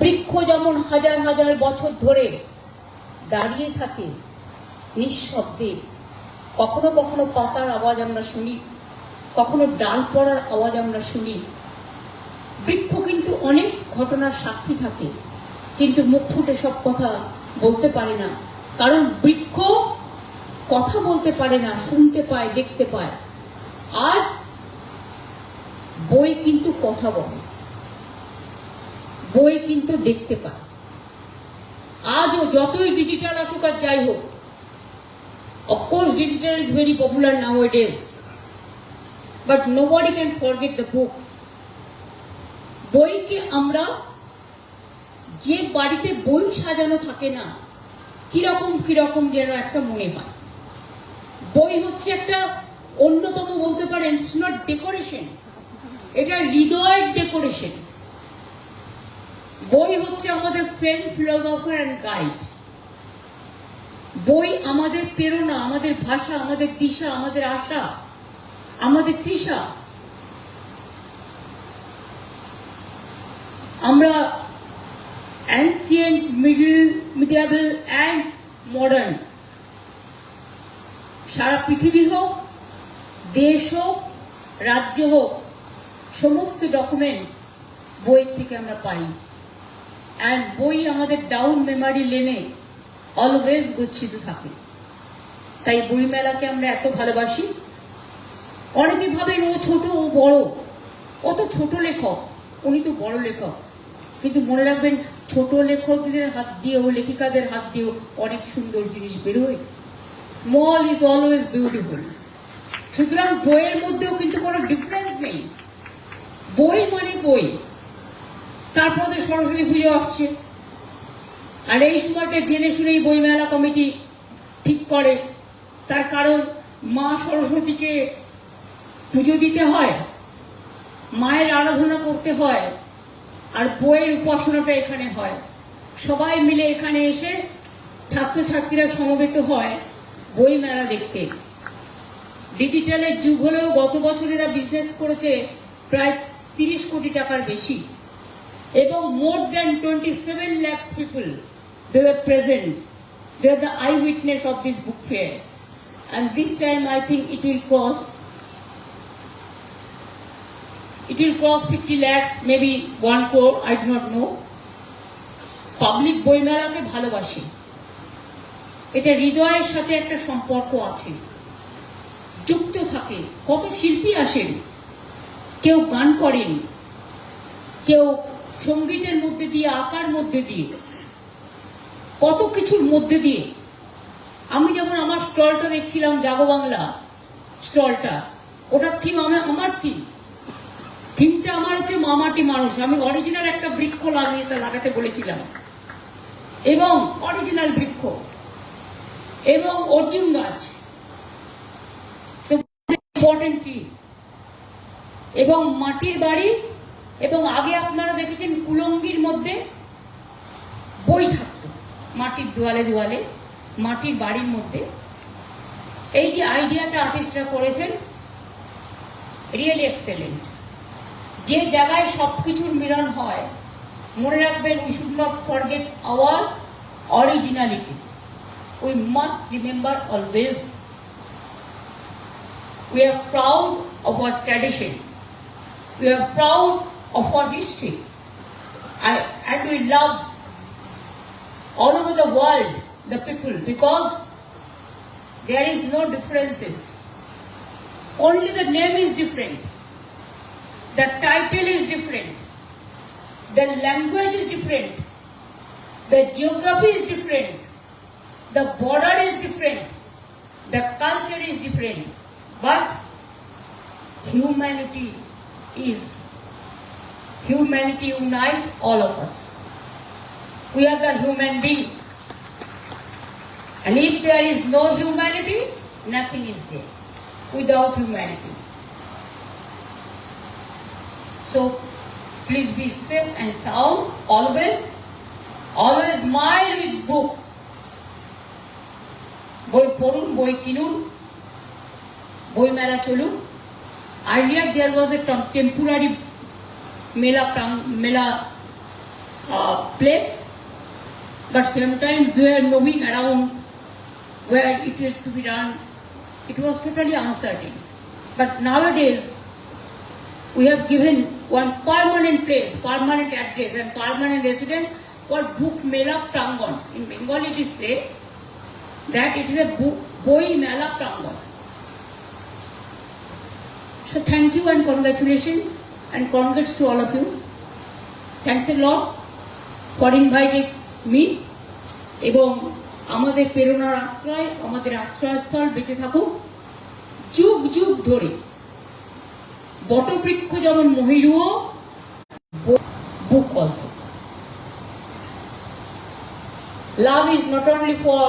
বৃক্ষ যেমন হাজার হাজার বছর ধরে দাঁড়িয়ে থাকে নিঃশব্দে, কখনো কখনো পাতার আওয়াজ আমরা শুনি, কখনো ডাল পড়ার আওয়াজ আমরা শুনি। বৃক্ষ কিন্তু অনেক ঘটনার সাক্ষী থাকে, কিন্তু মুখ ফুটে সব কথা বলতে পারে না, কারণ বৃক্ষ কথা বলতে পারে না, শুনতে পায়, দেখতে পায়। আর বই কিন্তু কথা বলে, বই কিন্তু দেখতে পায়। আজও যতই ডিজিটাল আসুক আর যাই হোক, of course digital is very popular nowadays, but nobody can forget the books. বইকে আমরা, যে বাড়িতে বই সাজানো থাকে না, কিরকম কিরকম যেন একটা মনে হয়। বই হচ্ছে একটা অন্যতম, বলতে পারেন, ইটস নট ডেকোরেশন, এটা হৃদয়ের ডেকোরেশন। বই হচ্ছে আমাদের ফ্রেন্ড, ফিলোসফার অ্যান্ড গাইড। বই আমাদের প্রেরণা, আমাদের ভাষা, আমাদের দিশা, আমাদের আশা, আমাদের তৃষা। আমরা অ্যানসিয়েন্ট, মিডিয়াবল অ্যান্ড মডার্ন, সারা পৃথিবী হোক, দেশ হোক, রাজ্য হোক, সমস্ত ডকুমেন্ট বই থেকে আমরা পাই। অ্যান্ড বই আমাদের ডাউন মেমোরি লেনে অলওয়েজ গচ্ছিত থাকে। তাই বইমেলাকে আমরা এত ভালোবাসি। অনেকে ভাবেন ও ছোট, ও বড়, ও তো ছোট লেখক, উনি তো বড় লেখক। কিন্তু মনে রাখবেন, ছোট লেখকদের হাত দিয়েও, লেখিকাদের হাত দিয়েও অনেক সুন্দর জিনিস বেরোয়। Small is always beautiful. সুতরাং বইয়ের মধ্যেও কিন্তু কোনো ডিফারেন্স নেই। বই মানে বই। তারপরে সরস্বতী পুজো আসছে, আর এই সময়টা জেনে শুনেই বইমেলা কমিটি ঠিক করে। তার কারণ মা সরস্বতীকে পুজো দিতে হয়, মায়ের আরাধনা করতে হয়, আর বইয়ের উপাসনাটা এখানে হয়। সবাই মিলে এখানে এসে ছাত্রছাত্রীরা সমবেত হয় বইমেলা দেখতে। ডিজিটালের যুগ হলেও গত বছর এরা বিজনেস করেছে প্রায় 30 কোটি টাকার বেশি, এবং more than 27 lakhs people, they were present. They are the eyewitness of this book fair, and this time I think it will cross 50 lakhs, maybe 1 crore, I do not know. Public বইমেলাকে ভালোবাসে, এটা হৃদয়ের সাথে একটা সম্পর্ক আছে, যুক্ত থাকে। কত শিল্পী আসেন, কেউ গান করেন, কেউ সঙ্গীতের মধ্যে দিয়ে, আঁকার মধ্যে দিয়ে, কত কিছুর মধ্যে দিয়ে। আমি যখন আমার স্টলটা দেখছিলাম, জাগো বাংলা স্টলটা, ওটার থিম আমার থিমটা আমার হচ্ছে মামাটি মানুষ। আমি অরিজিনাল একটা বৃক্ষ লাগাতে বলেছিলাম, এবং অরিজিনাল বৃক্ষ এবং অর্জুন গাছ, ইম্পর্টেন্ট ট্রি, এবং মাটির বাড়ি। এবং আগে আপনারা দেখেছেন কুলঙ্গির মধ্যে বই থাকতো, মাটির দেওয়ালে দেওয়ালে, মাটির বাড়ির মধ্যে। এই যে আইডিয়াটা আর্টিস্টরা করেছেন, রিয়েলি এক্সেলেন্ট। যে জায়গায় সবকিছুর মিলন হয়, মনে রাখবেন, we should not forget our originality. We must remember always, we are proud of our tradition, we are proud of our history, and we love all over the world the people, because there is no differences, only the name is different, the title is different, the language is different, the geography is different, the border is different, the culture is different, but humanity unite all of us. We are the human being, and if there is no humanity, nothing is there without humanity. So please be safe and sound, always smile with books. বই পড়ুন, বই কিনুন, বই মেলা চলুন। Earlier there was a temporary Mela place, but sometimes they are moving around where it is to be done. It was totally uncertain. But nowadays, we have given one permanent place, permanent address and permanent residence called Book Mela Prangon. In Bengali it is said that it is a Boi Mela Prangon. So thank you and congratulations and congrats to all of you. Thanks a lot for inviting me. এবং আমাদের প্রেরণার আশ্রয়, আমাদের আশ্রয়স্থল বেঁচে থাকুক যুগ যুগ ধরে। বটবৃক্ষ যেমন মহিরুহ, book also. Love is not only for